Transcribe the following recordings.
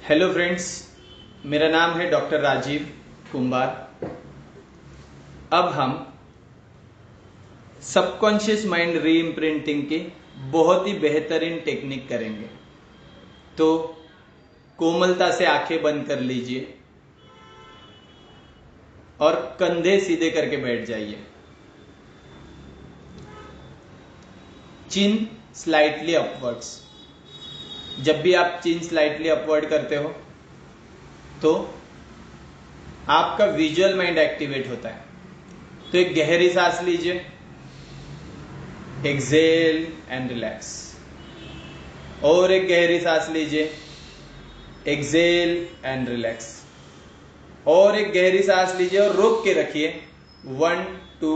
Hello friends, मेरा नाम है डॉक्टर राजीव कुंभार। अब हम सबकॉन्शियस माइंड रीइम्प्रिंटिंग की बहुत ही बेहतरीन टेक्निक करेंगे। तो कोमलता से आंखें बंद कर लीजिए और कंधे सीधे करके बैठ जाइए। चिन स्लाइटली अपवर्ड्स। जब भी आप चिन स्लाइटली अपवर्ड करते हो तो आपका विजुअल माइंड एक्टिवेट होता है। तो एक गहरी सांस लीजिए, एक्सेल एंड रिलैक्स। और एक गहरी सांस लीजिए, एक्सेल एंड रिलैक्स। और एक गहरी सांस लीजिए और रोक के रखिए। 1 2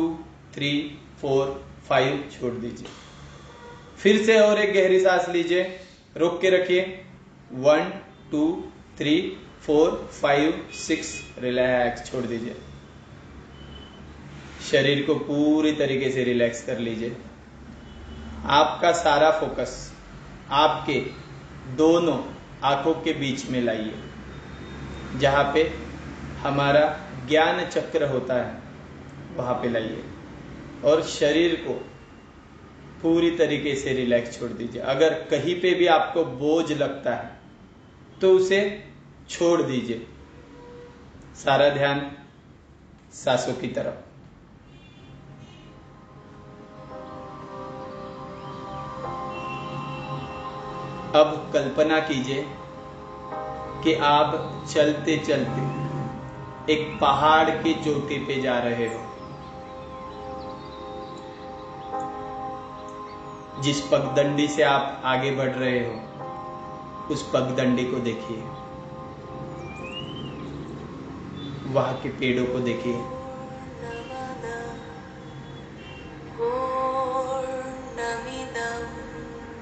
3 4 5 छोड़ दीजिए। फिर से और एक गहरी सांस लीजिए, रोक के रखिए। 1 2 3 4 5 6 रिलैक्स, छोड़ दीजिए। शरीर को पूरी तरीके से रिलैक्स कर लीजिए। आपका सारा फोकस आपके दोनों आंखों के बीच में लाइए, जहां पे हमारा ज्ञान चक्र होता है, वहां पे लाइए और शरीर को पूरी तरीके से रिलैक्स छोड़ दीजिए। अगर कहीं पे भी आपको बोझ लगता है तो उसे छोड़ दीजिए। सारा ध्यान सांसों की तरफ। अब कल्पना कीजिए कि आप चलते चलते एक पहाड़ की चोटी पे जा रहे हो। जिस पगडंडी से आप आगे बढ़ रहे हो, उस पगडंडी को देखिए, वहां के पेड़ों को देखिए।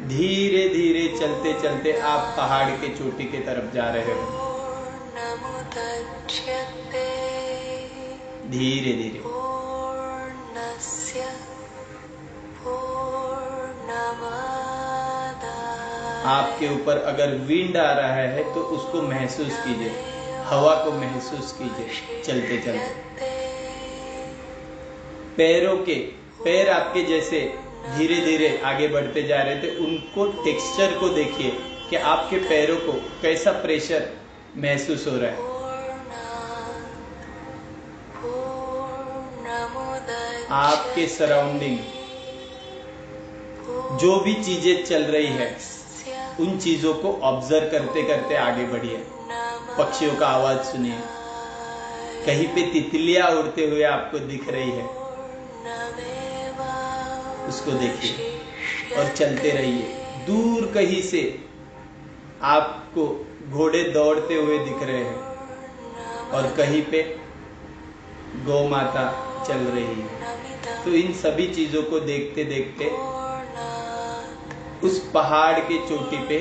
धीरे धीरे चलते चलते आप पहाड़ के चोटी की तरफ जा रहे हो। धीरे धीरे। आपके ऊपर अगर विंड आ रहा है तो उसको महसूस कीजिए, हवा को महसूस कीजिए चलते चलते। पैर आपके जैसे धीरे धीरे आगे बढ़ते जा रहे थे, उनको टेक्सचर को देखिए कि आपके पैरों को कैसा प्रेशर महसूस हो रहा है। आपके सराउंडिंग जो भी चीजें चल रही है, उन चीजों को ऑब्जर्व करते करते आगे बढ़िए। पक्षियों का आवाज सुनिए, कहीं पे तितलियां उड़ते हुए आपको दिख रही है, उसको देखिए और चलते रहिए। दूर कहीं से आपको घोड़े दौड़ते हुए दिख रहे हैं और कहीं पे गौ माता चल रही है। तो इन सभी चीजों को देखते देखते उस पहाड़ की चोटी पे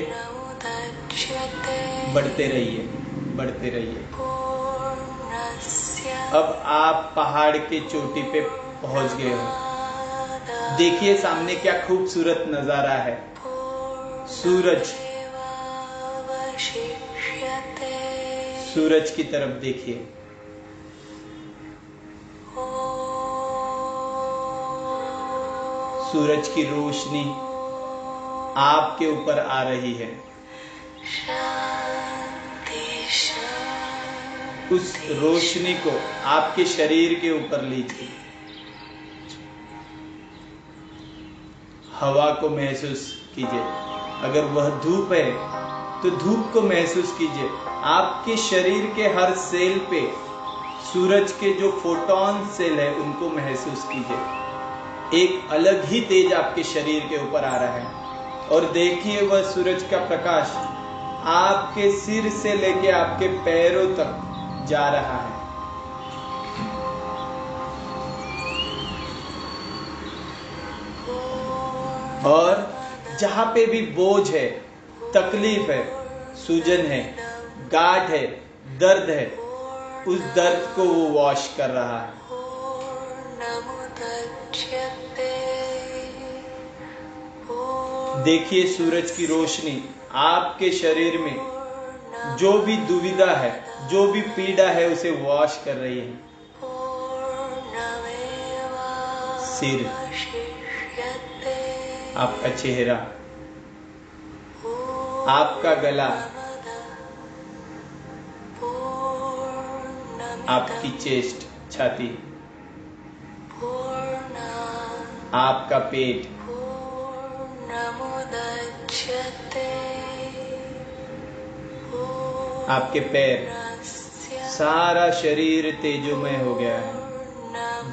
बढ़ते रहिए, बढ़ते रहिए। अब आप पहाड़ की चोटी पे पहुंच गए हो। देखिए सामने क्या खूबसूरत नजारा है। सूरज की तरफ देखिए। सूरज की रोशनी आपके ऊपर आ रही है। उस रोशनी को आपके शरीर के ऊपर लीजिए। हवा को महसूस कीजिए। अगर वह धूप है तो धूप को महसूस कीजिए। आपके शरीर के हर सेल पे सूरज के जो फोटोन सेल है, उनको महसूस कीजिए। एक अलग ही तेज आपके शरीर के ऊपर आ रहा है और देखिए वह सूरज का प्रकाश आपके सिर से लेके आपके पैरों तक जा रहा है। और जहां पे भी बोझ है, तकलीफ है, सूजन है, गांठ है, दर्द है, उस दर्द को वो वॉश कर रहा है। देखिए सूरज की रोशनी आपके शरीर में जो भी दुविधा है, जो भी पीड़ा है, उसे वॉश कर रही है। सिर, आपका चेहरा, आपका गला, आपकी चेस्ट, छाती, आपका पेट, आपके पैर, सारा शरीर तेजोमय हो गया है।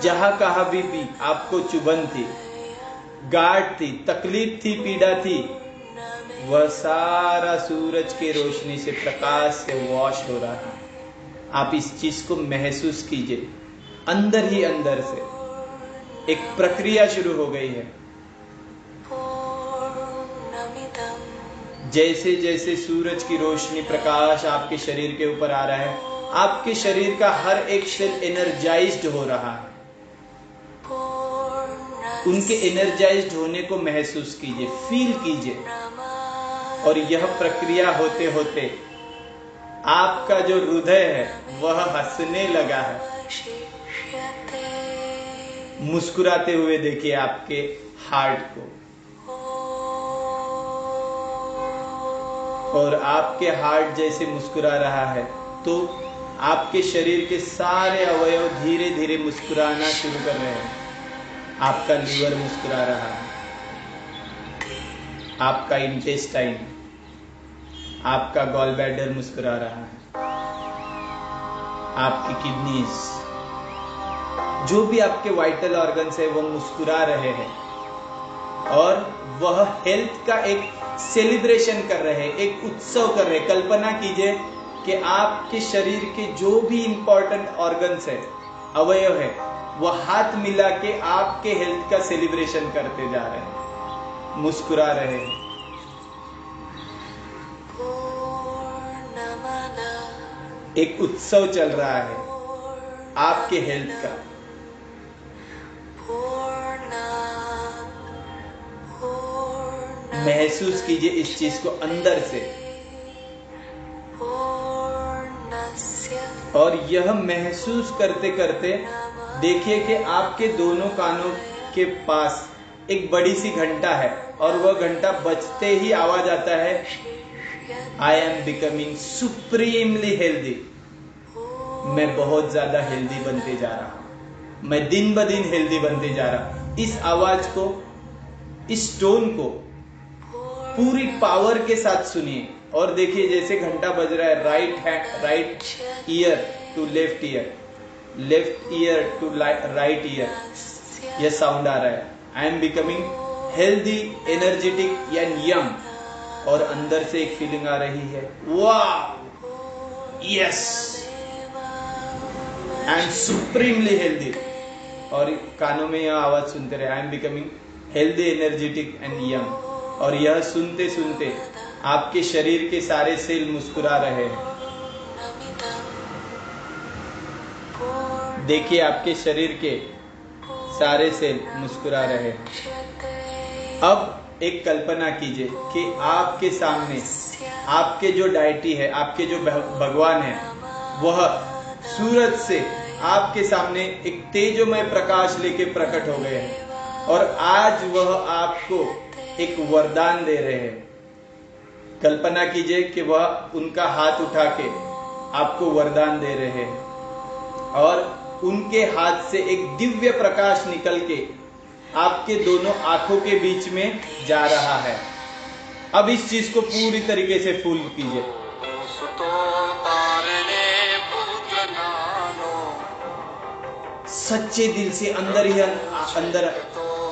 जहां कहा भी आपको चुभन थी, गांठ थी, तकलीफ थी, पीड़ा थी, वह सारा सूरज के रोशनी से, प्रकाश से वॉश हो रहा है। आप इस चीज को महसूस कीजिए। अंदर ही अंदर से एक प्रक्रिया शुरू हो गई है। जैसे जैसे सूरज की रोशनी, प्रकाश आपके शरीर के ऊपर आ रहा है, आपके शरीर का हर एक सेल एनर्जाइज्ड हो रहा है। उनके एनर्जाइज्ड होने को महसूस कीजिए, फील कीजिए। और यह प्रक्रिया होते होते आपका जो हृदय है वह हंसने लगा है। मुस्कुराते हुए देखिए आपके हार्ट को, और आपके हार्ट जैसे मुस्कुरा रहा है तो आपके शरीर के सारे अवयव धीरे धीरे मुस्कुराना शुरू कर रहे हैं। आपका लीवर मुस्कुरा रहा है, आपका इंटेस्टाइन, आपका गॉल ब्लैडर मुस्कुरा रहा है, आपकी किडनीज, जो भी आपके वाइटल ऑर्गन्स है वो मुस्कुरा रहे हैं। और वह हेल्थ का एक सेलिब्रेशन कर रहे हैं, एक उत्सव कर रहे हैं। कल्पना कीजिए कि आपके शरीर के जो भी इंपॉर्टेंट ऑर्गन्स है, अवयव है, वह हाथ मिला के आपके हेल्थ का सेलिब्रेशन करते जा रहे हैं, मुस्कुरा रहे हैं। एक उत्सव चल रहा है आपके हेल्थ का। महसूस कीजिए इस चीज को अंदर से। और यह महसूस करते करते देखिए कि आपके दोनों कानों के पास एक बड़ी सी घंटा है, और वह घंटा बजते ही आवाज आता है, I am becoming supremely healthy. मैं बहुत ज्यादा हेल्दी बनते जा रहा हूं, मैं दिन ब दिन हेल्दी बनते जा रहा हूं। इस आवाज को, इस टोन को पूरी पावर के साथ सुनिए और देखिए जैसे घंटा बज रहा है, right ear to left ear, left ear to right ear, यह साउंड आ रहा है, I am becoming healthy, energetic and young. और अंदर से एक फीलिंग आ रही है, वाह, yes, I am supremely healthy. और कानों में यह आवाज सुनते रहे, I am becoming healthy, energetic and young. और यह सुनते सुनते आपके शरीर के सारे सेल मुस्कुरा रहे हैं। देखिए आपके शरीर के सारे सेल मुस्कुरा रहे हैं। अब एक कल्पना कीजिए कि आपके सामने आपके जो डायटी है, आपके जो भगवान है, वह सूरज से आपके सामने एक तेजोमय प्रकाश लेके प्रकट हो गए हैं। और आज वह आपको एक वरदान दे रहे हैं। कल्पना कीजिए कि वह उनका हाथ उठा के आपको वरदान दे रहे हैं, और उनके हाथ से एक दिव्य प्रकाश निकल के आपके दोनों आंखों के बीच में जा रहा है। अब इस चीज को पूरी तरीके से फूल कीजिए। सच्चे दिल से अंदर ही अंदर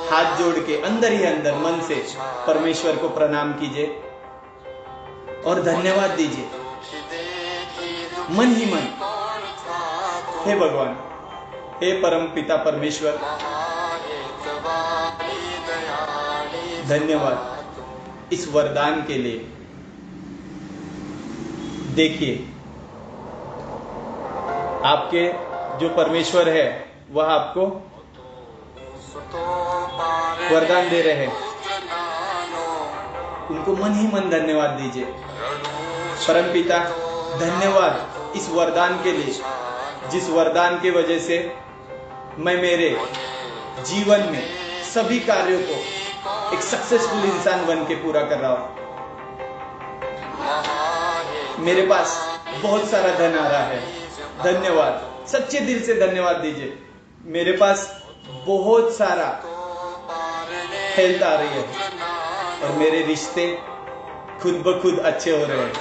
हाथ जोड़ के, अंदर ही अंदर मन से परमेश्वर को प्रणाम कीजिए और धन्यवाद दीजिए मन ही मन। हे भगवान, हे परम पिता परमेश्वर, धन्यवाद इस वरदान के लिए। देखिए आपके जो परमेश्वर है वह आपको वरदान दे रहे हैं। उनको मन ही मन धन्यवाद दीजिए। परम पिता धन्यवाद इस वरदान के लिए, जिस वरदान के वजह से मैं मेरे जीवन में सभी कार्यों को एक सक्सेसफुल इंसान बन के पूरा कर रहा हूं। मेरे पास बहुत सारा धन आ रहा है, धन्यवाद, सच्चे दिल से धन्यवाद दीजिए। मेरे पास बहुत सारा हेल्थ आ रही है और मेरे रिश्ते खुद ब खुद अच्छे हो रहे हैं।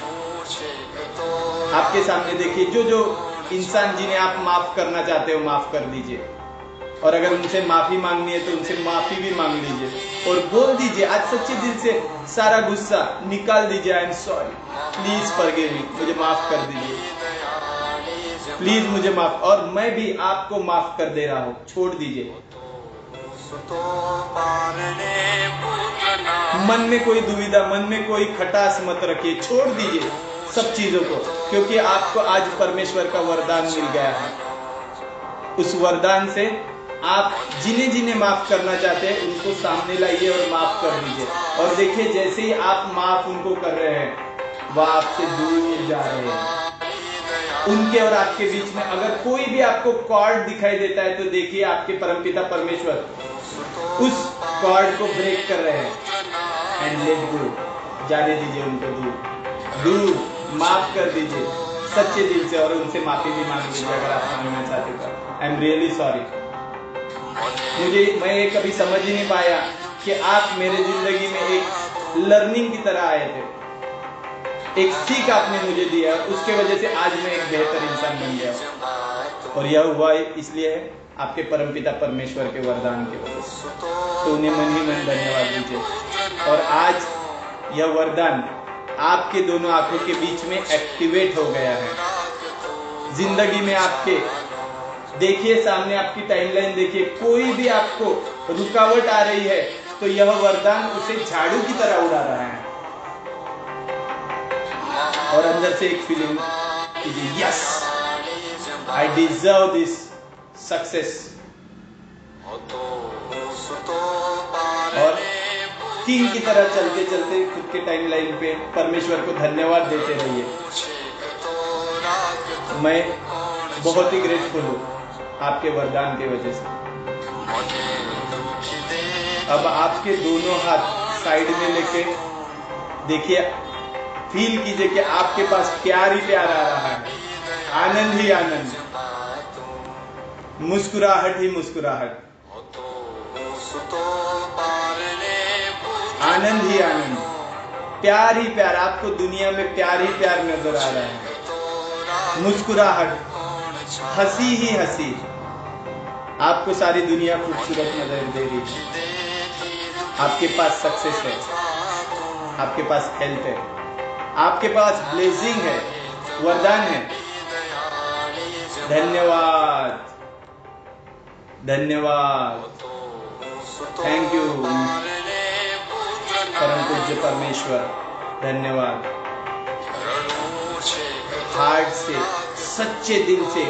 आपके सामने देखिए, जो इंसान जिन्हें आप माफ करना चाहते हो माफ कर दीजिए, और अगर उनसे माफी मांगनी है तो उनसे माफी भी मांग लीजिए और बोल दीजिए आज सच्चे दिल से सारा गुस्सा निकाल दीजिए। I am sorry, please forgive me, मुझे माफ कर दीजिए, प्लीज मुझे माफ, और मैं भी आपको माफ कर दे रहा हूं, छोड़ दीजिए। मन में कोई दुविधा, मन में कोई खटास मत रखिए, छोड़ दीजिए सब चीजों को, क्योंकि आपको आज परमेश्वर का वरदान मिल गया है। उस वरदान से आप जिन्हें जिन्हें माफ करना चाहते हैं उनको सामने लाइए और माफ कर दीजिए, और देखिए जैसे ही आप माफ उनको कर रहे हैं वह आपसे दूर जा रहे हैं। उनके और आपके बीच में अगर कोई भी आपको कॉर्ड दिखाई देता है तो देखिए आपके परमपिता परमेश्वर उस कॉर्ड को ब्रेक कर रहे हैं। एंड लेट गो, जाने दीजिए उनको दूर, माफ कर दीजिए सच्चे दिल से, और उनसे माफी भी मांग लीजिए अगर आप मांगना चाहते तो। आई एम रियली सॉरी, मैं ये कभी समझ ही नहीं पाया कि आप मेरे जिंदगी में एक लर्निंग की तरह आए थे, एक सीख आपने मुझे दिया, उसके वजह से आज मैं एक बेहतर इंसान बन गया। और यह हुआ इसलिए है आपके परमपिता परमेश्वर के वरदान की वजह से। तो उन्हें मन ही मन धन्यवाद दीजिए। और आज यह वरदान आपके दोनों आंखों के बीच में एक्टिवेट हो गया है। जिंदगी में आपके देखिए, सामने आपकी टाइमलाइन देखिए, कोई भी आपको रुकावट आ रही है तो यह वरदान उसे झाड़ू की तरह उड़ा रहा है। और अंदर से एक फीलिंग कीजिए, yes I deserve this success. और किंग की तरह चलते चलते खुद के टाइमलाइन पे परमेश्वर को धन्यवाद देते रहिए। मैं बहुत ही ग्रेटफुल हूँ आपके वरदान के वजह से। अब आपके दोनों हाथ साइड में लेके देखिए, फील कीजिए कि आपके पास प्यार ही प्यार आ रहा है, आनंद ही आनंद, मुस्कुराहट ही मुस्कुराहट, आनंद ही आनंद, प्यार ही प्यार। आपको दुनिया में प्यार ही प्यार नजर आ रहा है, मुस्कुराहट, हंसी ही हंसी। आपको सारी दुनिया खूबसूरत नजर दे रही है। आपके पास सक्सेस है, आपके पास हेल्थ है, आपके पास ब्लेसिंग है, वरदान है। धन्यवाद, धन्यवाद, थैंक यू परम पूज्य परमेश्वर, धन्यवाद। हार्ट से, सच्चे दिल से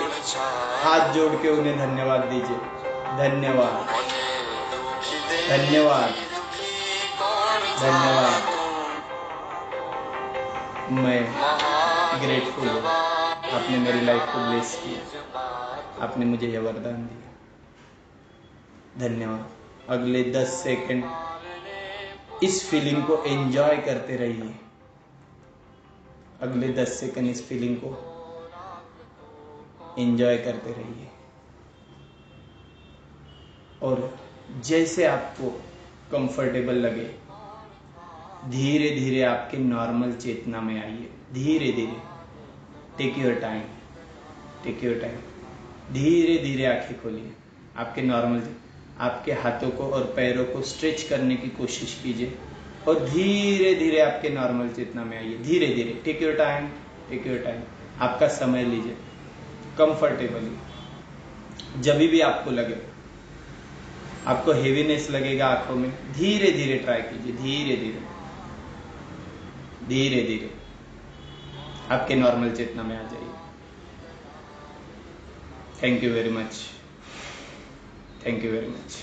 हाथ जोड़ के उन्हें धन्यवाद दीजिए। धन्यवाद, धन्यवाद, धन्यवाद। मैं ग्रेटफुल हूँ, आपने मेरी लाइफ को ब्लेस किया, आपने मुझे यह वरदान दिया। धन्यवाद। अगले 10 सेकंड इस फीलिंग को एंजॉय करते रहिए। अगले 10 सेकंड इस फीलिंग को एंजॉय करते रहिए, और जैसे आपको कंफर्टेबल लगे धीरे धीरे आपके नॉर्मल चेतना में आइए। धीरे धीरे, take your time, take your time. धीरे धीरे आंखें खोलिए, आपके नॉर्मल, आपके हाथों को और पैरों को स्ट्रेच करने की कोशिश कीजिए, और धीरे धीरे आपके नॉर्मल चेतना में आइए। धीरे धीरे, take your time, take your time. आपका समय लीजिए कंफर्टेबली। जब भी आपको लगे, आपको हेवीनेस लगेगा आंखों में, धीरे धीरे ट्राई कीजिए, धीरे धीरे, धीरे धीरे आपके नॉर्मल चेतना में आ जाइए। Thank you very much, thank you very much.